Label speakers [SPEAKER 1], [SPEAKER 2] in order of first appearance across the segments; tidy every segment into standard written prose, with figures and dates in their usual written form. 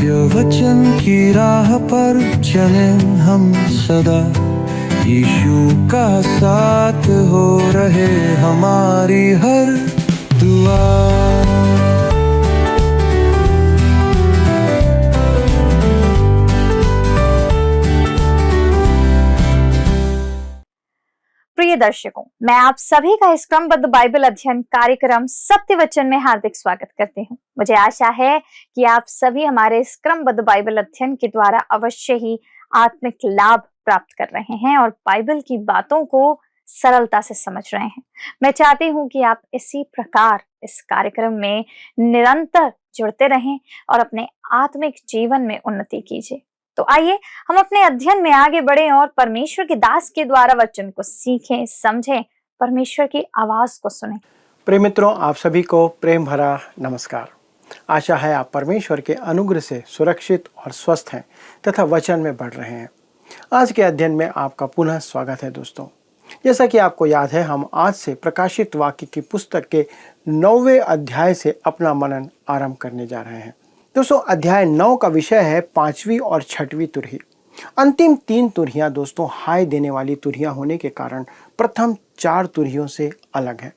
[SPEAKER 1] सत्य वचन की राह पर चले हम सदा, यीशु का साथ हो रहे हमारी हर दुआ।
[SPEAKER 2] प्रिय दर्शकों, मैं आप सभी का इस क्रमबद्ध बाइबल अध्ययन कार्यक्रम सत्य वचन में हार्दिक स्वागत करती हूँ। मुझे आशा है कि आप सभी हमारे इस क्रमबद्ध बाइबल अध्ययन के द्वारा अवश्य ही आत्मिक लाभ प्राप्त कर रहे हैं और बाइबल की बातों को सरलता से समझ रहे हैं। मैं चाहती हूँ कि आप इसी प्रकार इस कार्यक्रम में निरंतर जुड़ते रहें और अपने आत्मिक जीवन में उन्नति कीजिए। तो आइए हम अपने अध्ययन में आगे बढ़ें और परमेश्वर के दास के द्वारा वचन को सीखें, समझें, परमेश्वर की आवाज को सुनें।
[SPEAKER 3] प्रिय मित्रों, आप सभी को प्रेम भरा नमस्कार। आशा है आप परमेश्वर के अनुग्रह से सुरक्षित और स्वस्थ हैं तथा वचन में बढ़ रहे हैं। आज के अध्ययन में आपका पुनः स्वागत है। दोस्तों, जैसा कि आपको याद है, हम आज से प्रकाशित वाक्य की पुस्तक के 9वें अध्याय से अपना मनन आरंभ करने जा रहे हैं। दोस्तों, अध्याय 9 का विषय है 5वीं और 6वीं तुरही। अंतिम 3 तुरहियां दोस्तों हाय देने वाली तुरहियां होने के कारण प्रथम 4 तुरहियों से अलग है।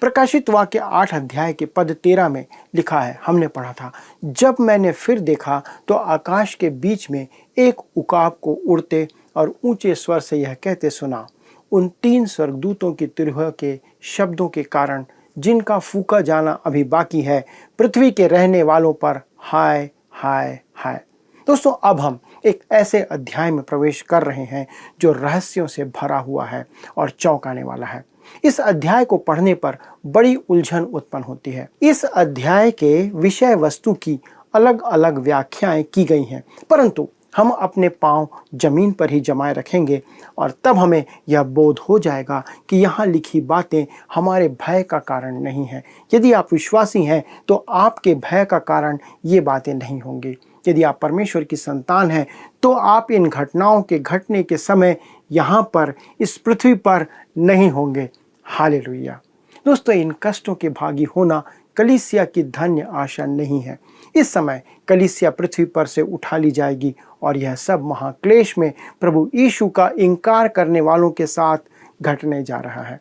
[SPEAKER 3] प्रकाशित वाक्य 8 अध्याय के पद 13 में लिखा है, हमने पढ़ा था, जब मैंने फिर देखा तो आकाश के बीच में एक उकाब को उड़ते और ऊंचे स्वर से यह कहते सुना, उन 3 स्वर्गदूतों की तुरहियों के शब्दों के कारण जिनका फूका जाना अभी बाकी है, पृथ्वी के रहने वालों पर हाय हाय हाय। दोस्तों, अब हम एक ऐसे अध्याय में प्रवेश कर रहे हैं जो रहस्यों से भरा हुआ है और चौंकाने वाला है। इस अध्याय को पढ़ने पर बड़ी उलझन उत्पन्न होती है। इस अध्याय के विषय वस्तु की अलग अलग व्याख्याएं की गई हैं, परंतु हम अपने पांव जमीन पर ही जमाए रखेंगे और तब हमें यह बोध हो जाएगा कि यहाँ लिखी बातें हमारे भय का कारण नहीं है। यदि आप विश्वासी हैं तो आपके भय का कारण ये बातें नहीं होंगी। यदि आप परमेश्वर की संतान हैं तो आप इन घटनाओं के घटने के समय यहाँ पर इस पृथ्वी पर नहीं होंगे। हालेलुया। दोस्तों, इन कष्टों के भागी होना कलीसिया की धन्य आशा नहीं है। इस समय कलीसिया पृथ्वी पर से उठा ली जाएगी और यह सब महाक्लेश में प्रभु यीशु का इनकार करने वालों के साथ घटने जा रहा है।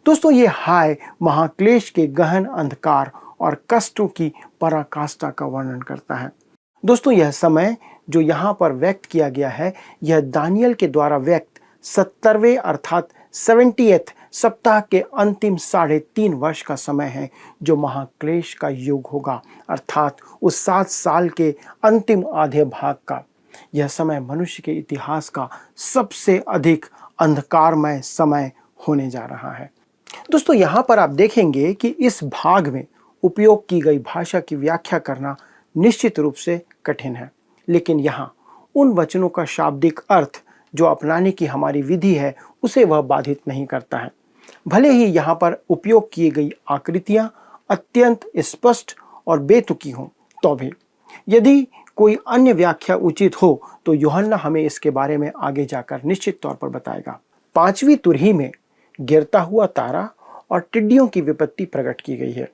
[SPEAKER 3] दोस्तों, ये हाय महाक्लेश के गहन अंधकार और कष्टों की पराकाष्ठा का वर्णन करता है। दोस्तों, यह समय जो यहाँ पर व्यक्त किया गया है, यह दानियल के द्वारा व्यक्त 70वें अर्थात 70th सप्ताह के अंतिम 3.5 वर्ष का समय है, जो महाक्लेश का युग होगा, अर्थात उस 7 साल के अंतिम आधे भाग का। यह समय मनुष्य के इतिहास का सबसे अधिक अंधकारमय समय होने जा रहा है। दोस्तों, यहाँ पर आप देखेंगे कि इस भाग में उपयोग की गई भाषा की व्याख्या करना निश्चित रूप से कठिन है, लेकिन यहाँ उन वचनों का शाब्दिक अर्थ जो अपनाने की हमारी विधि है उसे वह बाधित नहीं करता है। भले ही यहाँ पर उपयोग की गई आकृतियाँ अत्यंत स्पष्ट और बेतुकी हों, तो भी यदि कोई अन्य व्याख्या उचित हो तो यूहन्ना हमें इसके बारे में आगे जाकर निश्चित तौर पर बताएगा। 5वीं तुरही में गिरता हुआ तारा और टिड्डियों की विपत्ति प्रकट की गई है,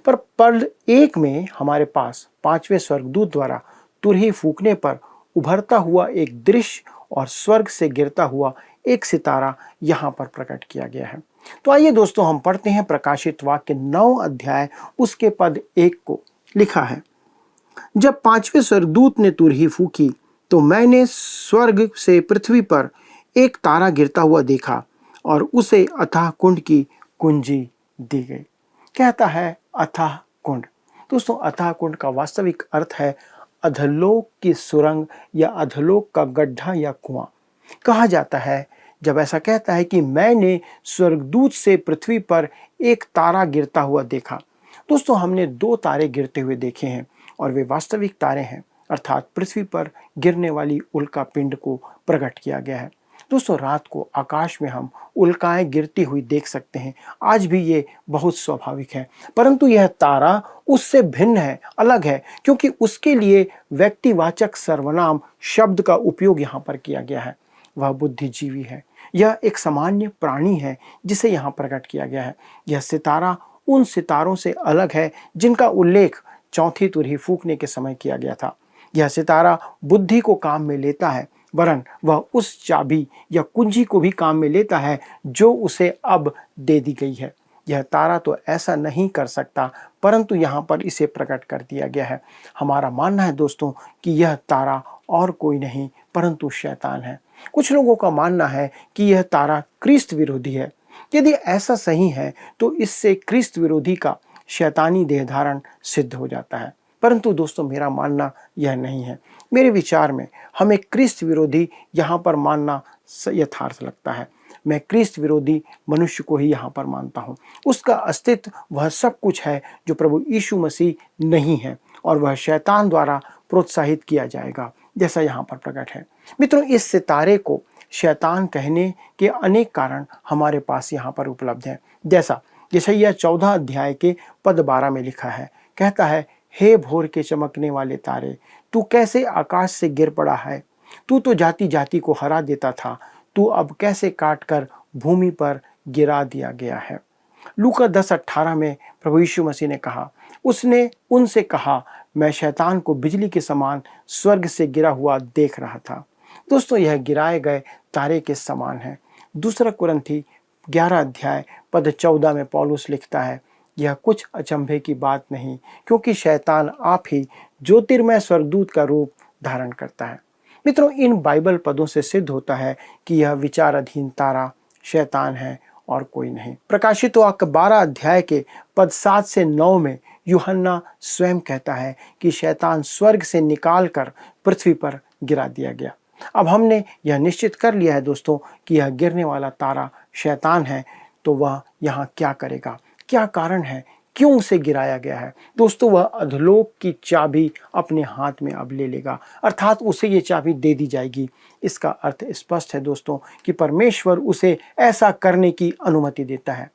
[SPEAKER 3] पर पद 1 में हमारे पास 5वें स्वर्गदूत द्वारा तुरही फूकने पर उभरता हुआ एक दृश्य और स्वर्ग से गिरता हुआ एक सितारा यहाँ पर प्रकट किया गया है। तो आइए दोस्तों, हम पढ़ते हैं प्रकाशित वाक्य 9 अध्याय उसके पद 1 को। लिखा है, जब 5वें स्वर्गदूत ने तुरही फूकी तो मैंने स्वर्ग से पृथ्वी पर एक तारा गिरता हुआ देखा और उसे अथाह कुंड की कुंजी दी गई। कहता है अथाह कुंड। दोस्तों, अथाह कुंड का वास्तविक अर्थ है अधोलोक की सुरंग या अधोलोक का गड्ढा या कुआं। कहा जाता है जब ऐसा कहता है कि मैंने स्वर्गदूत से पृथ्वी पर एक तारा गिरता हुआ देखा। दोस्तों, हमने 2 तारे गिरते हुए देखे हैं और वे वास्तविक तारे हैं, अर्थात पृथ्वी पर गिरने वाली उल्का पिंड को प्रकट किया गया है। दोस्तों, रात को आकाश में हम उल्काएं गिरती हुई देख सकते हैं। आज भी ये बहुत स्वाभाविक है, परंतु यह तारा उससे भिन्न है, अलग है, क्योंकि उसके लिए व्यक्तिवाचक सर्वनाम शब्द का उपयोग यहाँ पर किया गया है। वह बुद्धिजीवी है। यह एक सामान्य प्राणी है जिसे यहाँ प्रकट किया गया है। यह सितारा उन सितारों से अलग है जिनका उल्लेख 4थी तुरही फूकने के समय किया गया था। यह सितारा बुद्धि को काम में लेता है, वरन वह उस चाबी या कुंजी को भी काम में लेता है जो उसे अब दे दी गई है। यह तारा तो ऐसा नहीं कर सकता, परंतु यहाँ पर इसे प्रकट कर दिया गया है। हमारा मानना है दोस्तों कि यह तारा और कोई नहीं परंतु शैतान है। कुछ लोगों का मानना है कि यह तारा क्रिस्त विरोधी है। यदि ऐसा सही है तो इससे क्रिस्त विरोधी का शैतानी देह धारण सिद्ध हो जाता है, परंतु दोस्तों मेरा मानना यह नहीं है। मेरे विचार में हमें क्रिस्त विरोधी यहाँ पर मानना यथार्थ लगता है। मैं क्रिस्त विरोधी मनुष्य को ही यहाँ पर मानता हूँ। उसका अस्तित्व वह सब कुछ है जो प्रभु यीशु मसीह नहीं है, और वह शैतान द्वारा प्रोत्साहित किया जाएगा, जैसा यहाँ पर प्रकट है। मित्रों, इस सितारे को शैतान कहने के अनेक कारण हमारे पास यहाँ पर उपलब्ध हैं। जैसा यशायाह 14 अध्याय के पद 12 में लिखा है, कहता है, हे भोर के चमकने वाले तारे, तू कैसे आकाश से गिर पड़ा है। तू तो जाति जाति को हरा देता था, तू अब कैसे काट कर भूमि पर गिरा दिया गया है। लूका 10:18 में प्रभु यीशु मसीह ने कहा, उसने उनसे कहा, मैं शैतान को बिजली के समान स्वर्ग से गिरा हुआ देख रहा था। दोस्तों, यह गिराए गए तारे के समान है। दूसरा कुरिन्थी 11 अध्याय पद 14 में पौलुस लिखता है, यह कुछ अचंभे की बात नहीं, क्योंकि शैतान आप ही ज्योतिर्मय स्वर्गदूत का रूप धारण करता है। मित्रों, इन बाइबल पदों से सिद्ध होता है कि यह विचाराधीन तारा शैतान है और कोई नहीं। प्रकाशित वाक्य 12 अध्याय के पद 7 से 9 में यूहन्ना स्वयं कहता है कि शैतान स्वर्ग से निकाल कर पृथ्वी पर गिरा दिया गया। अब हमने यह निश्चित कर लिया है दोस्तों कि यह गिरने वाला तारा शैतान है, तो वह यहाँ क्या करेगा, क्या कारण है, क्यों उसे गिराया गया है। दोस्तों, वह अधोलोक की चाबी अपने हाथ में अब ले लेगा, अर्थात उसे ये चाबी दे दी जाएगी। इसका अर्थ स्पष्ट है दोस्तों कि परमेश्वर उसे ऐसा करने की अनुमति देता है।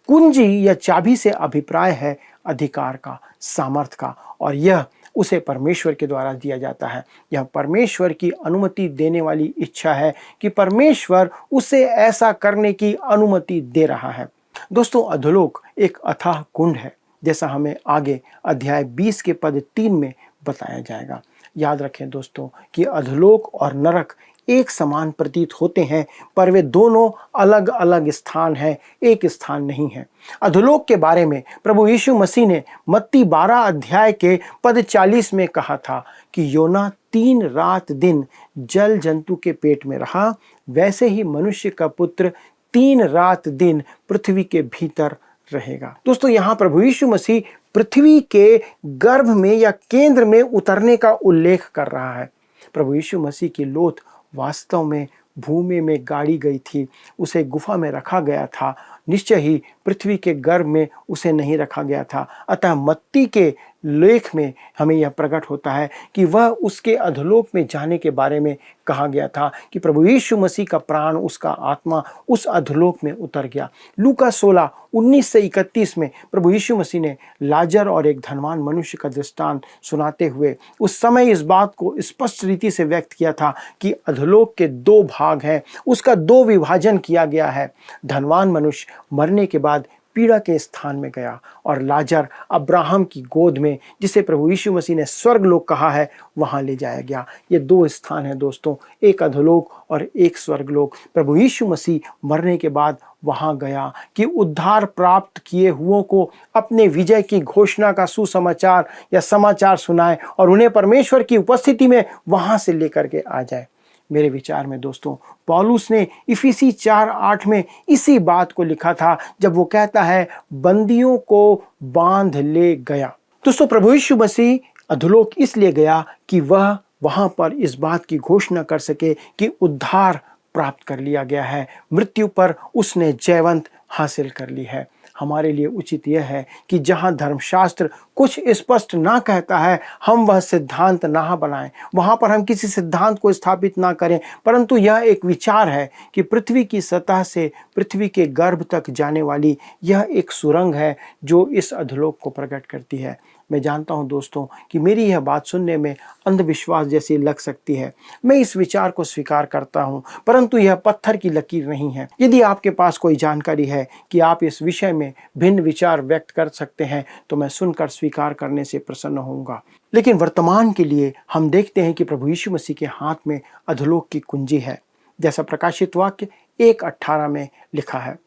[SPEAKER 3] कुंजी या चाबी से अभिप्राय है अधिकार का, सामर्थ का, और यह उसे परमेश्वर के द्वारा दिया जाता है। यह परमेश्वर की अनुमति देने वाली इच्छा है कि परमेश्वर उसे ऐसा करने की अनुमति दे रहा है। दोस्तों, अधोलोक एक अथाह कुंड है, जैसा हमें आगे अध्याय 20 के पद 3 में बताया जाएगा। याद रखें दोस्तों कि अधोलोक और नरक एक समान प्रतीत होते हैं, पर वे दोनों अलग अलग स्थान हैं, एक स्थान नहीं है। अधोलोक के बारे में प्रभु यीशु मसीह ने मत्ती 12 अध्याय के पद 40 में कहा था कि योना 3 रात दिन जल जंतु के पेट में रहा, वैसे ही मनुष्य का पुत्र 3 रात दिन पृथ्वी के भीतर रहेगा। दोस्तों, यहाँ प्रभु यीशु मसीह पृथ्वी के गर्भ में या केंद्र में उतरने का उल्लेख कर रहा है। प्रभु यीशु मसीह की लोथ वास्तव में भूमि में गाड़ी गई थी, उसे गुफा में रखा गया था, निश्चय ही पृथ्वी के गर्भ में उसे नहीं रखा गया था। अतः मत्ती के लेख में हमें यह प्रकट होता है कि वह उसके अधोलोक में जाने के बारे में कहा गया था कि प्रभु यीशु मसीह का प्राण, उसका आत्मा उस अधोलोक में उतर गया। लूका 16:19 से 31 में प्रभु यीशु मसीह ने लाजर और एक धनवान मनुष्य का दृष्टांत सुनाते हुए उस समय इस बात को स्पष्ट रीति से व्यक्त किया था कि अधोलोक के 2 भाग हैं, उसका 2 विभाजन किया गया है। धनवान मनुष्य मरने के बाद पीड़ा के स्थान में गया, और लाजर अब्राहम की गोद में, जिसे प्रभु यीशु मसीह ने स्वर्गलोक कहा है, वहां ले जाया गया। ये 2 स्थान हैं दोस्तों, एक अधोलोक और एक स्वर्गलोक। प्रभु यीशु मसीह मरने के बाद वहां गया कि उद्धार प्राप्त किए हुओं को अपने विजय की घोषणा का सुसमाचार या समाचार सुनाए और उन्हें परमेश्वर की उपस्थिति में वहां से लेकर के आ जाए। मेरे विचार में दोस्तों, पौलुस ने इफिसी 4:8 में इसी बात को लिखा था जब वो कहता है, बंदियों को बांध ले गया। दोस्तों, प्रभु यीशु मसीह अधोलोक इसलिए गया कि वह वहां पर इस बात की घोषणा कर सके कि उद्धार प्राप्त कर लिया गया है, मृत्यु पर उसने जयवंत हासिल कर ली है। हमारे लिए उचित यह है कि जहां धर्मशास्त्र कुछ स्पष्ट ना कहता है, हम वह सिद्धांत ना बनाएं, वहां पर हम किसी सिद्धांत को स्थापित ना करें, परंतु यह एक विचार है कि पृथ्वी की सतह से पृथ्वी के गर्भ तक जाने वाली यह एक सुरंग है जो इस अधोलोक को प्रकट करती है। मैं जानता हूं दोस्तों कि मेरी यह बात सुनने में अंधविश्वास जैसी लग सकती है। मैं इस विचार को स्वीकार करता हूं, परंतु यह पत्थर की लकीर नहीं है। यदि आपके पास कोई जानकारी है कि आप इस विषय में भिन्न विचार व्यक्त कर सकते हैं तो मैं सुनकर स्वीकार करने से प्रसन्न होऊंगा। लेकिन वर्तमान के लिए हम देखते हैं कि प्रभु यीशु मसीह के हाथ में अधोलोक की कुंजी है, जैसा प्रकाशित वाक्य 1:18 में लिखा है।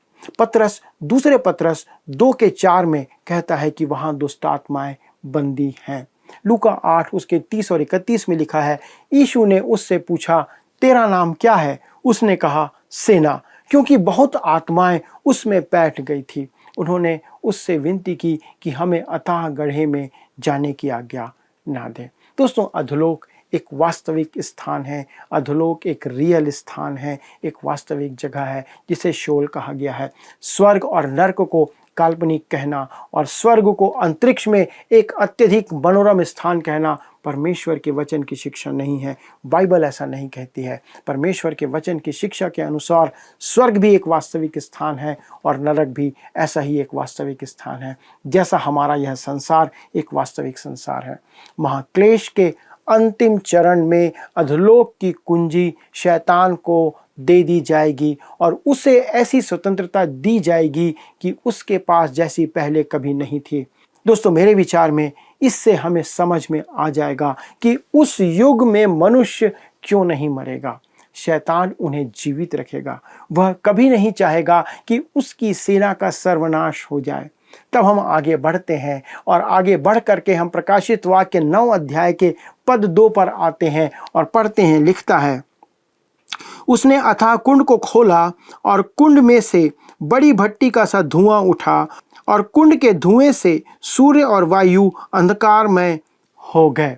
[SPEAKER 3] दूसरे पत्रस 2:4 में कहता है कि वहां दुष्ट आत्माएं बंदी हैं। लूका 8 उसके 30 और 31 में लिखा है, यीशु ने उससे पूछा, तेरा नाम क्या है? उसने कहा, सेना, क्योंकि बहुत आत्माएं उसमें बैठ गई थी। उन्होंने उससे विनती की कि हमें अथाह गड्ढे में जाने की आज्ञा ना दे। दोस्तों, अधोलोक एक वास्तविक स्थान है। अधोलोक एक रियल स्थान है, एक वास्तविक जगह है जिसे शोल कहा गया है। स्वर्ग और नर्क को काल्पनिक कहना और स्वर्ग को अंतरिक्ष में एक अत्यधिक मनोरम स्थान कहना परमेश्वर के वचन की शिक्षा नहीं है। बाइबल ऐसा नहीं कहती है। परमेश्वर के वचन की शिक्षा के अनुसार स्वर्ग भी एक वास्तविक स्थान है और नरक भी ऐसा ही एक वास्तविक स्थान है, जैसा हमारा यह संसार एक वास्तविक संसार है। महाक्लेश के अंतिम चरण में अधोलोक की कुंजी शैतान को दे दी जाएगी और उसे ऐसी स्वतंत्रता दी जाएगी कि उसके पास जैसी पहले कभी नहीं थी। दोस्तों, मेरे विचार में इससे हमें समझ में आ जाएगा कि उस युग में मनुष्य क्यों नहीं मरेगा। शैतान उन्हें जीवित रखेगा। वह कभी नहीं चाहेगा कि उसकी सेना का सर्वनाश हो जाए। तब हम आगे बढ़ते हैं और आगे बढ़ करके हम प्रकाशित वाक्य 9 अध्याय के पद 2 पर आते हैं और पढ़ते हैं। लिखता है, उसने अथाह कुंड को खोला और कुंड में से बड़ी भट्टी का सा धुआं उठा और कुंड के धुएं से सूर्य और वायु अंधकारमय हो गए।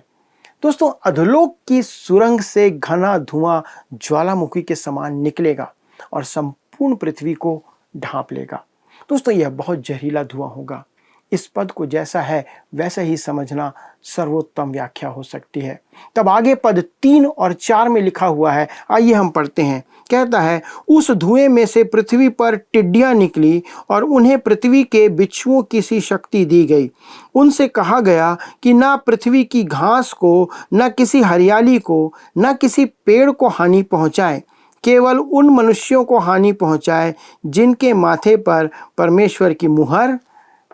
[SPEAKER 3] दोस्तों, अधोलोक की सुरंग से घना धुआं ज्वालामुखी के समान निकलेगा और संपूर्ण पृथ्वी को ढांप लेगा। दोस्तों, यह बहुत जहरीला धुआं होगा। इस पद को जैसा है वैसा ही समझना सर्वोत्तम व्याख्या हो सकती है। तब आगे पद 3 और 4 में लिखा हुआ है, आइए हम पढ़ते हैं। कहता है, उस धुएं में से पृथ्वी पर टिड्डियां निकली और उन्हें पृथ्वी के बिच्छुओं की सी शक्ति दी गई। उनसे कहा गया कि ना पृथ्वी की घास को, न किसी हरियाली को, न किसी पेड़ को हानि पहुंचाए, केवल उन मनुष्यों को हानि पहुंचाए जिनके माथे पर परमेश्वर की मुहर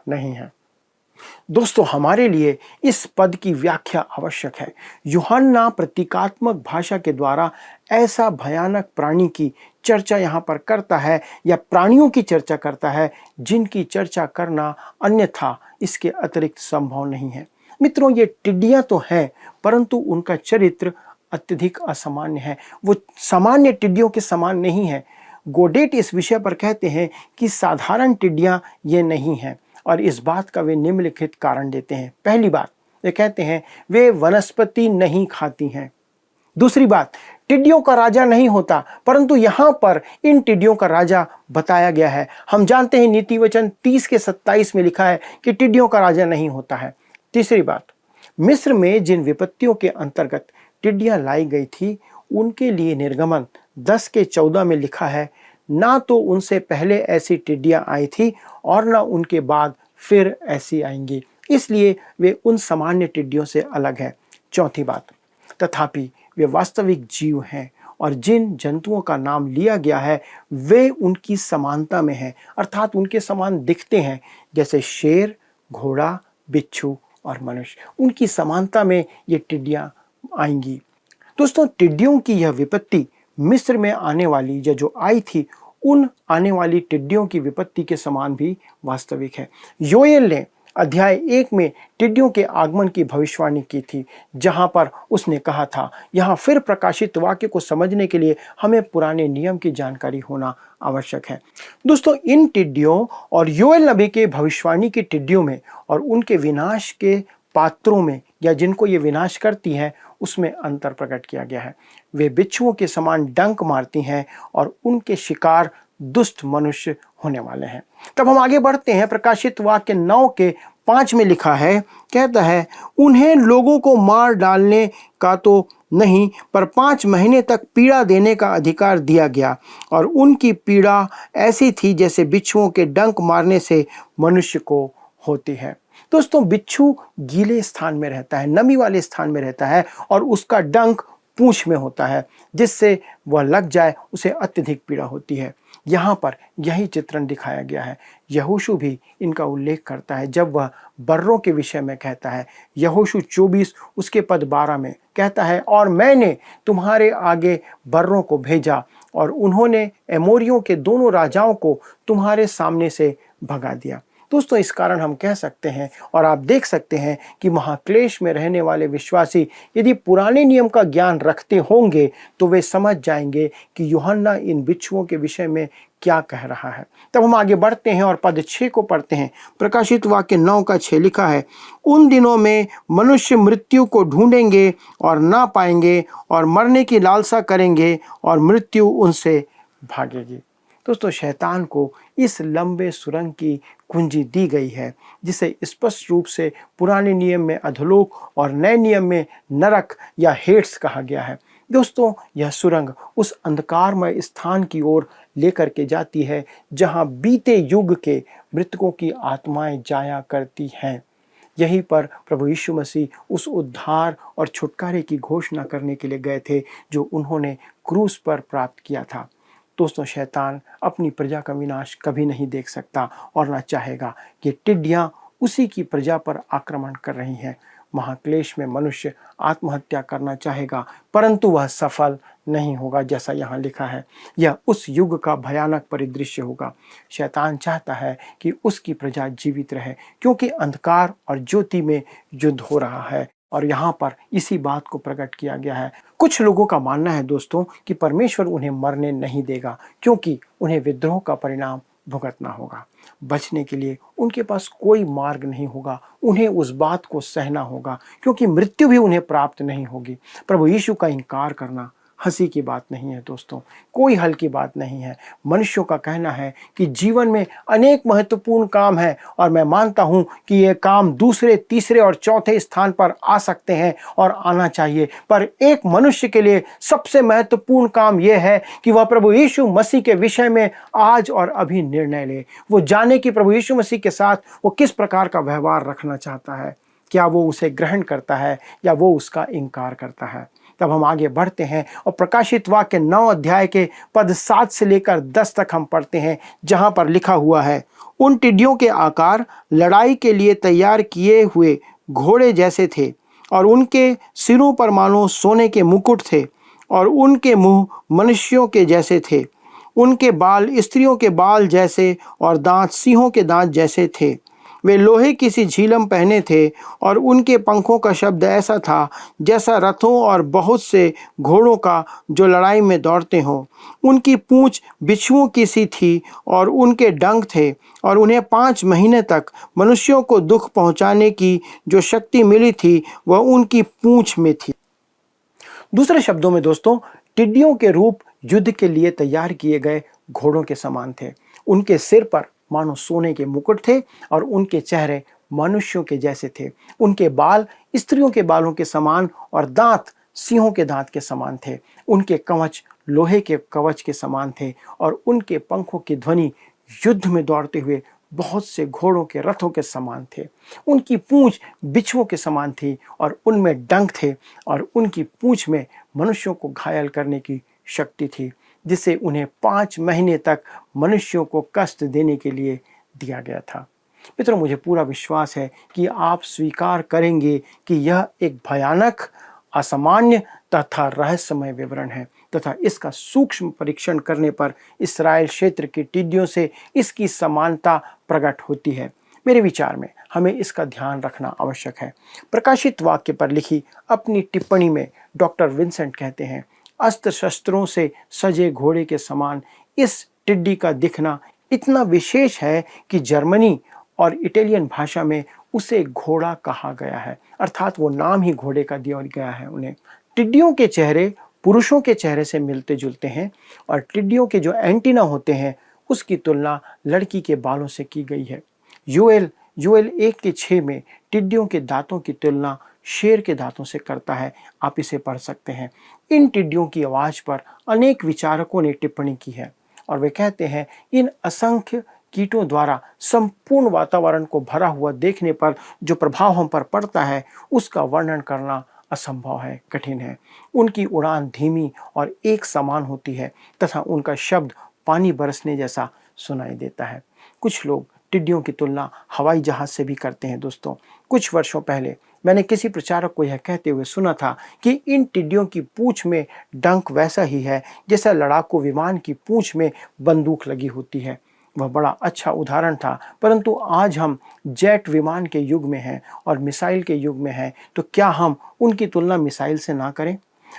[SPEAKER 3] नहीं है। दोस्तों, हमारे लिए इस पद की व्याख्या आवश्यक है। यूहन्ना प्रतीकात्मक भाषा के द्वारा ऐसा भयानक प्राणी की चर्चा यहाँ पर करता है या प्राणियों की चर्चा करता है जिनकी चर्चा करना अन्यथा इसके अतिरिक्त संभव नहीं है। मित्रों, ये टिड्डियां तो हैं, परंतु उनका चरित्र अत्यधिक असामान्य है। वो सामान्य टिड्डियों के समान नहीं है। गोडेट इस विषय पर कहते हैं कि साधारण टिड्डियां ये नहीं हैं और इस बात का वे निम्नलिखित कारण देते हैं। पहली बात, वे कहते हैं वे वनस्पति नहीं खाती हैं। दूसरी बात, टिड्डियों का राजा नहीं होता, परंतु यहाँ पर इन टिड्डियों का राजा बताया गया है। हम जानते हैं नीति वचन 30 के 27 में लिखा है कि टिड्डियों का राजा नहीं होता है। तीसरी बात, मिस्र में जिन विपत्तियों के अंतर्गत टिड्डियां लाई गई थी उनके लिए निर्गमन 10 के 14 में लिखा है, ना तो उनसे पहले ऐसी टिड्डियां आई थी और ना उनके बाद फिर ऐसी आएंगी, इसलिए वे उन सामान्य टिड्डियों से अलग है। चौथी बात, तथापि वे वास्तविक जीव हैं और जिन जंतुओं का नाम लिया गया है वे उनकी समानता में हैं, अर्थात उनके समान दिखते हैं, जैसे शेर, घोड़ा, बिच्छू और मनुष्य। उनकी समानता में ये टिड्डियां आएंगी। दोस्तों, टिड्डियों की यह विपत्ति मिस्र में आने वाली या जो आई थी उन आने वाली टिड्डियों की विपत्ति के समान भी वास्तविक है। योएल ने अध्याय 1 में टिड्डियों के आगमन की भविष्यवाणी की थी, जहां पर उसने कहा था, यहाँ फिर प्रकाशित वाक्य को समझने के लिए हमें पुराने नियम की जानकारी होना आवश्यक है। दोस्तों, इन टिड्डियों और योएल नबी के भविष्यवाणी की टिड्डियों में और उनके विनाश के पात्रों में या जिनको ये विनाश करती हैं उसमें अंतर प्रकट किया गया है। वे बिच्छुओं के समान डंक मारती हैं और उनके शिकार दुष्ट मनुष्य होने वाले हैं। तब हम आगे बढ़ते हैं। प्रकाशित वाक्य 9 के 5 में लिखा है, कहता है, उन्हें लोगों को मार डालने का तो नहीं पर 5 महीने तक पीड़ा देने का अधिकार दिया गया और उनकी पीड़ा ऐसी थी जैसे बिच्छुओं के डंक मारने से मनुष्य को होती है। दोस्तों, बिच्छू गीले स्थान में रहता है, नमी वाले स्थान में रहता है और उसका डंक पूंछ में होता है, जिससे वह लग जाए उसे अत्यधिक पीड़ा होती है। यहाँ पर यही चित्रण दिखाया गया है। यहोशू भी इनका उल्लेख करता है जब वह बर्रों के विषय में कहता है। यहोशू 24 उसके पद 12 में कहता है, और मैंने तुम्हारे आगे बर्रों को भेजा और उन्होंने एमोरियों के दोनों राजाओं को तुम्हारे सामने से भगा दिया। दोस्तों, इस कारण हम कह सकते हैं और आप देख सकते हैं कि महाक्लेश में रहने वाले विश्वासी यदि पुराने नियम का ज्ञान रखते होंगे तो वे समझ जाएंगे कि यूहन्ना इन बिच्छुओं के विषय में क्या कह रहा है। तब हम आगे बढ़ते हैं और पद 6 को पढ़ते हैं। प्रकाशित वाक्य 9:6 लिखा है, उन दिनों में मनुष्य मृत्यु को ढूंढेंगे और ना पाएंगे और मरने की लालसा करेंगे और मृत्यु उनसे भागेगी। दोस्तों, शैतान को इस लंबे सुरंग की कुंजी दी गई है, जिसे स्पष्ट रूप से पुराने नियम में अधोलोक और नए नियम में नरक या हेड्स कहा गया है। दोस्तों, यह सुरंग उस अंधकारमय स्थान की ओर लेकर के जाती है जहां बीते युग के मृतकों की आत्माएं जाया करती हैं। यहीं पर प्रभु यीशु मसीह उस उद्धार और छुटकारे की घोषणा करने के लिए गए थे जो उन्होंने क्रूस पर प्राप्त किया था। दोस्तों, शैतान अपनी प्रजा का विनाश कभी नहीं देख सकता और ना चाहेगा। कि टिड्डियाँ उसी की प्रजा पर आक्रमण कर रही हैं। महाक्लेश में मनुष्य आत्महत्या करना चाहेगा, परंतु वह सफल नहीं होगा। जैसा यहाँ लिखा है, यह उस युग का भयानक परिदृश्य होगा। शैतान चाहता है कि उसकी प्रजा जीवित रहे, क्योंकि अंधकार और ज्योति में युद्ध हो रहा है और यहाँ पर इसी बात को प्रकट किया गया है। कुछ लोगों का मानना है दोस्तों कि परमेश्वर उन्हें मरने नहीं देगा, क्योंकि उन्हें विद्रोह का परिणाम भुगतना होगा। बचने के लिए उनके पास कोई मार्ग नहीं होगा, उन्हें उस बात को सहना होगा, क्योंकि मृत्यु भी उन्हें प्राप्त नहीं होगी। प्रभु यीशु का इनकार करना हंसी की बात नहीं है दोस्तों, कोई हल की बात नहीं है। मनुष्यों का कहना है कि जीवन में अनेक महत्वपूर्ण काम हैं और मैं मानता हूं कि ये काम दूसरे, तीसरे और चौथे स्थान पर आ सकते हैं और आना चाहिए, पर एक मनुष्य के लिए सबसे महत्वपूर्ण काम यह है कि वह प्रभु यीशु मसीह के विषय में आज और अभी निर्णय ले। वो जाने कि प्रभु यीशु मसीह के साथ वो किस प्रकार का व्यवहार रखना चाहता है। क्या वो उसे ग्रहण करता है या वो उसका इनकार करता है। तब हम आगे बढ़ते हैं और प्रकाशित वाक्य 9 अध्याय के पद 7 से लेकर 10 तक हम पढ़ते हैं, जहां पर लिखा हुआ है, उन टिड्डियों के आकार लड़ाई के लिए तैयार किए हुए घोड़े जैसे थे और उनके सिरों पर मानो सोने के मुकुट थे और उनके मुंह मनुष्यों के जैसे थे। उनके बाल स्त्रियों के बाल जैसे और दांत सिंहों के दांत जैसे थे। वे लोहे की सी झिलम पहने थे और उनके पंखों का शब्द ऐसा था जैसा रथों और बहुत से घोड़ों का जो लड़ाई में दौड़ते हों। उनकी पूंछ बिच्छुओं की सी थी और उनके डंक थे और उन्हें 5 महीने तक मनुष्यों को दुख पहुंचाने की जो शक्ति मिली थी वह उनकी पूंछ में थी। दूसरे शब्दों में दोस्तों, टिड्डियों के रूप युद्ध के लिए तैयार किए गए घोड़ों के समान थे। उनके सिर पर मानो सोने के मुकुट थे और उनके चेहरे मनुष्यों के जैसे थे। उनके बाल स्त्रियों के बालों के समान और दांत सिंहों के दांत के समान थे। उनके कवच लोहे के कवच के समान थे और उनके पंखों की ध्वनि युद्ध में दौड़ते हुए बहुत से घोड़ों के रथों के समान थे। उनकी पूंछ बिच्छुओं के समान थी और उनमें डंक थे और उनकी पूंछ में मनुष्यों को घायल करने की शक्ति थी, जिसे उन्हें 5 महीने तक मनुष्यों को कष्ट देने के लिए दिया गया था। मित्रों, मुझे पूरा विश्वास है कि आप स्वीकार करेंगे कि यह एक भयानक, असामान्य तथा रहस्यमय विवरण है तथा इसका सूक्ष्म परीक्षण करने पर इस्राएल क्षेत्र की टिड्डियों से इसकी समानता प्रकट होती है। मेरे विचार में हमें इसका ध्यान रखना आवश्यक है। प्रकाशित वाक्य पर लिखी अपनी टिप्पणी में डॉक्टर विंसेंट कहते हैं, अस्त्र शस्त्रों से सजे घोड़े के समान इस टिड्डी का दिखना इतना विशेष है कि जर्मनी और इटालियन भाषा में उसे घोड़ा कहा गया है, अर्थात वो नाम ही घोड़े का दिया गया है उन्हें। टिड्डियों के चेहरे पुरुषों के चेहरे से मिलते जुलते हैं और टिड्डियों के जो एंटीना होते हैं उसकी तुलना लड़की के बालों से की गई है। योएल 1:6 में टिड्डियों के दांतों की तुलना शेर के दांतों से करता है। आप इसे पढ़ सकते हैं। इन टिड्डियों की आवाज़ पर अनेक विचारकों ने टिप्पणी की है और वे कहते हैं इन असंख्य कीटों द्वारा संपूर्ण वातावरण को भरा हुआ देखने पर जो प्रभाव हम पर पड़ता है उसका वर्णन करना असंभव है, कठिन है। उनकी उड़ान धीमी और एक समान होती है तथा उनका शब्द पानी बरसने जैसा सुनाई देता है। कुछ लोग टिड्डियों की तुलना हवाई जहाज से भी करते हैं दोस्तों। कुछ वर्षों पहले मैंने किसी प्रचारक को यह कहते हुए सुना था कि इन टिड्डियों की पूंछ में डंक वैसा ही है जैसा लड़ाकू विमान की पूंछ में बंदूक लगी होती है। वह बड़ा अच्छा उदाहरण था, परंतु आज हम जेट विमान के युग में हैं और मिसाइल के युग में हैं, तो क्या हम उनकी तुलना मिसाइल से ना करें?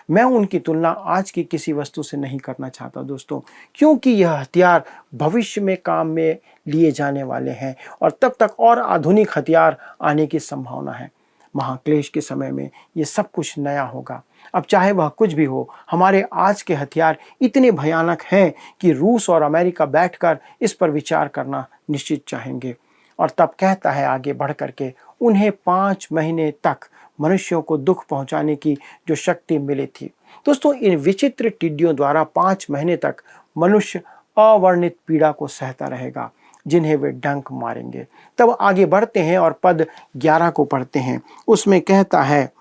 [SPEAKER 3] मैं उनकी तुलना आज की किसी वस्तु से नहीं करना चाहता दोस्तों, क्योंकि यह हथियार भविष्य में काम में लिए जाने वाले हैं और तब तक और आधुनिक हथियार आने की संभावना है। महाक्लेश के समय में ये सब कुछ नया होगा। अब चाहे वह कुछ भी हो, हमारे आज के हथियार इतने भयानक हैं कि रूस और अमेरिका बैठकर इस पर विचार करना निश्चित चाहेंगे। और तब कहता है आगे बढ़ करके, उन्हें 5 महीने तक मनुष्यों को दुख पहुंचाने की जो शक्ति मिली थी। दोस्तों, इन विचित्र टिड्डियों द्वारा 5 महीने तक मनुष्य अवर्णित पीड़ा को सहता रहेगा, जिन्हें वे डंक मारेंगे। तब आगे बढ़ते हैं और पद 11 को पढ़ते हैं। उसमें कहता है,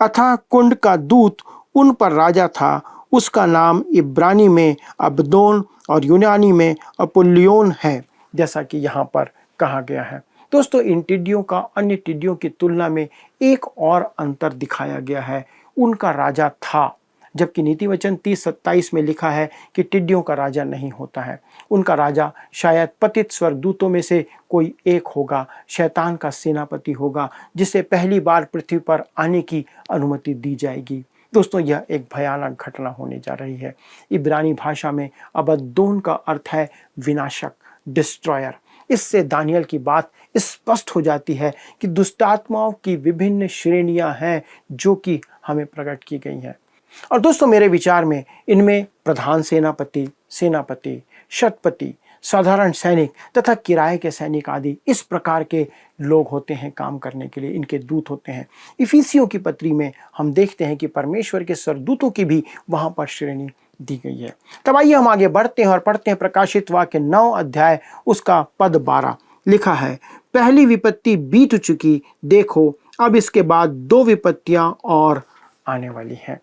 [SPEAKER 3] अथा कुंड का दूत उन पर राजा था, उसका नाम इब्रानी में अबदोन और यूनानी में अपुल्योन है, जैसा कि यहाँ पर कहा गया है। दोस्तों, इन टिड्डियों का अन्य टिड्डियों की तुलना में एक और अंतर दिखाया गया है। उनका राजा था, जबकि नीति वचन 30:27 में लिखा है कि टिड्डियों का राजा नहीं होता है। उनका राजा शायद पतित स्वर्गदूतों में से कोई एक होगा, शैतान का सेनापति होगा, जिसे पहली बार पृथ्वी पर आने की अनुमति दी जाएगी। दोस्तों, यह एक भयानक घटना होने जा रही है। इब्रानी भाषा में अबद्दोन का अर्थ है विनाशक, डिस्ट्रॉयर। इससे दानियल की बात स्पष्ट हो जाती है कि दुष्टात्माओं की विभिन्न श्रेणियां हैं जो कि हमें प्रकट की गई हैं। और दोस्तों, मेरे विचार में इनमें प्रधान सेनापति, शतपति, साधारण सैनिक तथा किराए के सैनिक आदि इस प्रकार के लोग होते हैं काम करने के लिए, इनके दूत होते हैं। इफिसियों की पत्री में हम देखते हैं कि परमेश्वर के स्वर्गदूतों की भी वहां पर श्रेणी दी गई है। तब आइए हम आगे बढ़ते हैं और पढ़ते हैं प्रकाशित वाक्य 9 अध्याय उसका पद 12। लिखा है, पहली विपत्ति बीत चुकी, देखो अब इसके बाद 2 विपत्तियां और आने वाली हैं।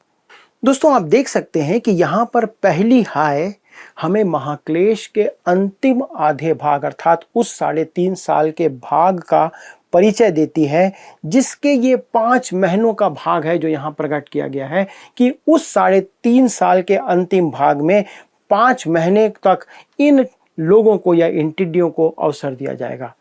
[SPEAKER 3] दोस्तों, आप देख सकते हैं कि यहाँ पर पहली हाय हमें महाक्लेश के अंतिम आधे भाग अर्थात उस 3.5 साल के भाग का परिचय देती है, जिसके ये 5 महीनों का भाग है जो यहाँ प्रकट किया गया है कि उस 3.5 साल के अंतिम भाग में 5 महीने तक इन लोगों को या इन टिड्डियों को अवसर दिया जाएगा।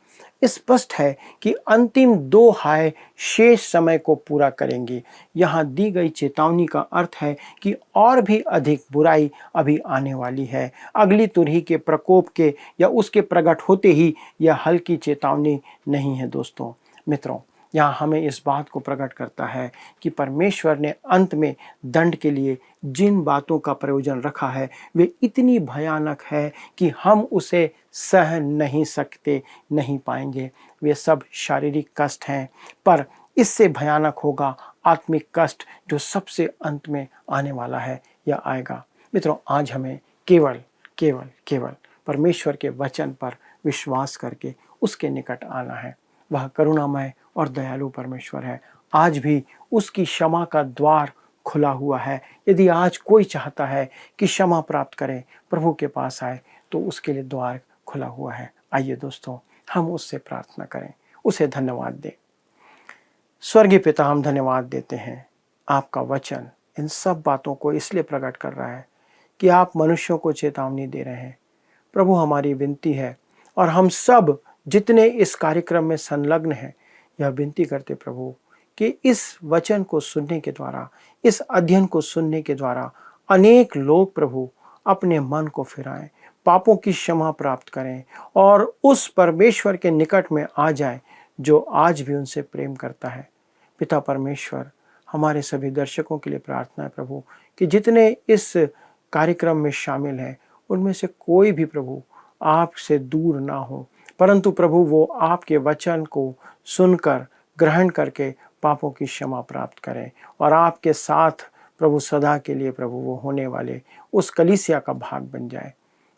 [SPEAKER 3] स्पष्ट है कि अंतिम 2 हाय शेष समय को पूरा करेंगी। यहाँ दी गई चेतावनी का अर्थ है कि और भी अधिक बुराई अभी आने वाली है। अगली तुरही के प्रकोप के या उसके प्रकट होते ही यह हल्की चेतावनी नहीं है। दोस्तों मित्रों, यहाँ हमें इस बात को प्रकट करता है कि परमेश्वर ने अंत में दंड के लिए जिन बातों का प्रयोजन रखा है वे इतनी भयानक है कि हम उसे सह नहीं सकते, नहीं पाएंगे। वे सब शारीरिक कष्ट हैं, पर इससे भयानक होगा आत्मिक कष्ट जो सबसे अंत में आने वाला है या आएगा। मित्रों, आज हमें केवल केवल केवल परमेश्वर के वचन पर विश्वास करके उसके निकट आना है। वह करुणामय और दयालु परमेश्वर है। आज भी उसकी क्षमा का द्वार खुला हुआ है। यदि आज कोई चाहता है कि क्षमा प्राप्त करे, प्रभु के पास आए, तो उसके लिए द्वार खुला हुआ है। आइए दोस्तों, हम उससे प्रार्थना करें, उसे धन्यवाद दें। स्वर्गीय पिता, हम धन्यवाद देते हैं। आपका वचन इन सब बातों को इसलिए प्रकट कर रहा है कि आप मनुष्यों को चेतावनी दे रहे हैं। प्रभु, हमारी विनती है और हम सब जितने इस कार्यक्रम में संलग्न हैं यह विनती करते प्रभु कि इस वचन को सुनने के द्वारा, इस अध्ययन को सुनने के द्वारा अनेक लोग प्रभु अपने मन को फिराएं, पापों की क्षमा प्राप्त करें और उस परमेश्वर के निकट में आ जाएं जो आज भी उनसे प्रेम करता है। पिता परमेश्वर, हमारे सभी दर्शकों के लिए प्रार्थना है प्रभु कि जितने इस कार्यक्रम में शामिल हैं उनमें से कोई भी प्रभु आपसे दूर ना हो, परंतु प्रभु वो आपके वचन को सुनकर ग्रहण करके पापों की क्षमा प्राप्त करें और आपके साथ प्रभु सदा के लिए प्रभु वो होने वाले उस कलीसिया का भाग बन जाए।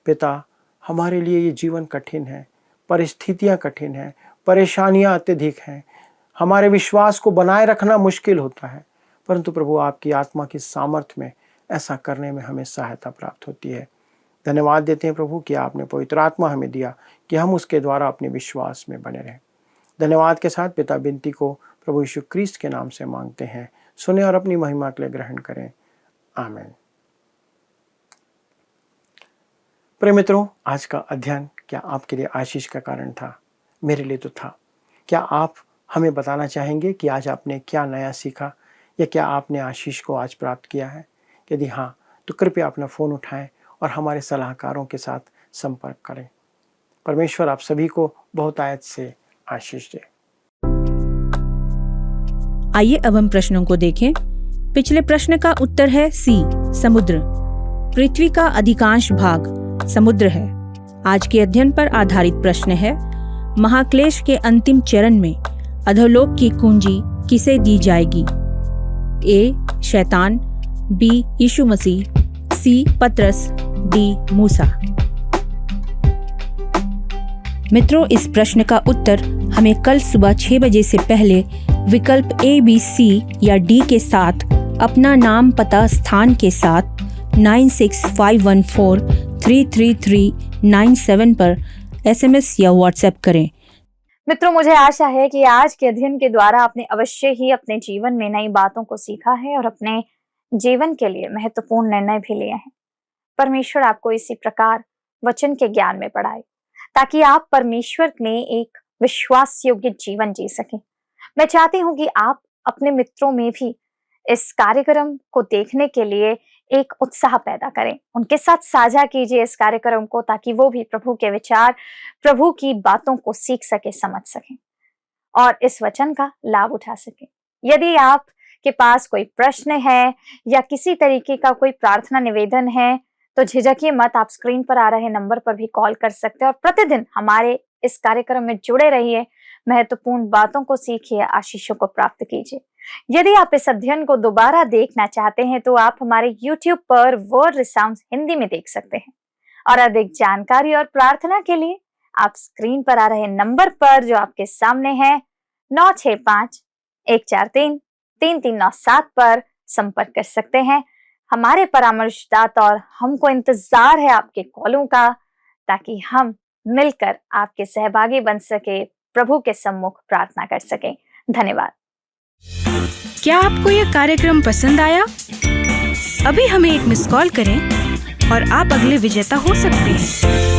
[SPEAKER 3] पिता, हमारे लिए ये जीवन कठिन है, परिस्थितियाँ कठिन हैं, परेशानियाँ अत्यधिक हैं, हमारे विश्वास को बनाए रखना मुश्किल होता है, परंतु प्रभु आपकी आत्मा की सामर्थ्य में ऐसा करने में हमें सहायता प्राप्त होती है। धन्यवाद देते हैं प्रभु कि आपने पवित्र आत्मा हमें दिया कि हम उसके द्वारा अपने विश्वास में बने रहें। धन्यवाद के साथ पिता विनती को प्रभु यीशु क्रिस्त के नाम से मांगते हैं, सुने और अपनी महिमा के लिए ग्रहण करें। आमीन। प्रिय मित्रों, आज का अध्ययन क्या आपके लिए आशीष का कारण था? मेरे लिए तो था। क्या आप हमें बताना चाहेंगे कि आज आपने क्या नया सीखा या क्या आपने आशीष को आज प्राप्त किया है? यदि हाँ, तो कृपया अपना फ़ोन उठाएं और हमारे सलाहकारों के साथ संपर्क करें। परमेश्वर आप सभी को बहुतायत से आशीष दे।
[SPEAKER 4] आइए अब हम प्रश्नों को देखें। पिछले प्रश्न का उत्तर है सी, समुद्र। पृथ्वी का अधिकांश भाग समुद्र है। आज के अध्ययन पर आधारित प्रश्न है, महाक्लेश के अंतिम चरण में अधोलोक की कुंजी किसे दी जाएगी? ए, शैतान, बी, यीशु मसीह, सी, पतरस, डी, मूसा। मित्रों, इस प्रश्न का उत्तर हमें कल सुबह 6 बजे से पहले विकल्प ए, बी, सी या डी के साथ अपना नाम, पता, स्थान के साथ 9651433397 पर SMS या WhatsApp करें।
[SPEAKER 2] मित्रों, मुझे आशा है कि आज के अध्ययन के द्वारा आपने अवश्य ही अपने जीवन में नई बातों को सीखा है और अपने जीवन के लिए महत्वपूर्ण निर्णय भी लिए हैं। परमेश्वर आपको इसी प्रकार वचन के ज्ञान में बढ़ाए ताकि आप परमेश्वर में एक विश्वास योग्य जीवन जी सकें। मैं चाहती हूँ कि आप अपने मित्रों में भी इस कार्यक्रम को देखने के लिए एक उत्साह पैदा करें, उनके साथ साझा कीजिए इस कार्यक्रम को ताकि वो भी प्रभु के विचार, प्रभु की बातों को सीख सके, समझ सकें और इस वचन का लाभ उठा सकें। यदि आपके पास कोई प्रश्न है या किसी तरीके का कोई प्रार्थना निवेदन है तो झिझकिए मत, आप स्क्रीन पर आ रहे नंबर पर भी कॉल कर सकते हैं और प्रतिदिन हमारे इस कार्यक्रम में जुड़े रहिए, महत्वपूर्ण बातों को सीखिए, आशीषों को प्राप्त कीजिए। यदि आप इस अध्ययन को दोबारा देखना चाहते हैं तो आप हमारे YouTube पर वर्ड रिसाउंड्स हिंदी में देख सकते हैं और अधिक जानकारी और प्रार्थना के लिए आप स्क्रीन पर आ रहे नंबर पर जो आपके सामने है 9651433397 पर संपर्क कर सकते हैं। हमारे परामर्शदाता और हमको इंतजार है आपके कॉलों का ताकि हम मिलकर आपके सहभागी बन सके, प्रभु के सम्मुख प्रार्थना कर सकें। धन्यवाद।
[SPEAKER 4] क्या आपको यह कार्यक्रम पसंद आया? अभी हमें एक मिस कॉल करें और आप अगले विजेता हो सकते हैं।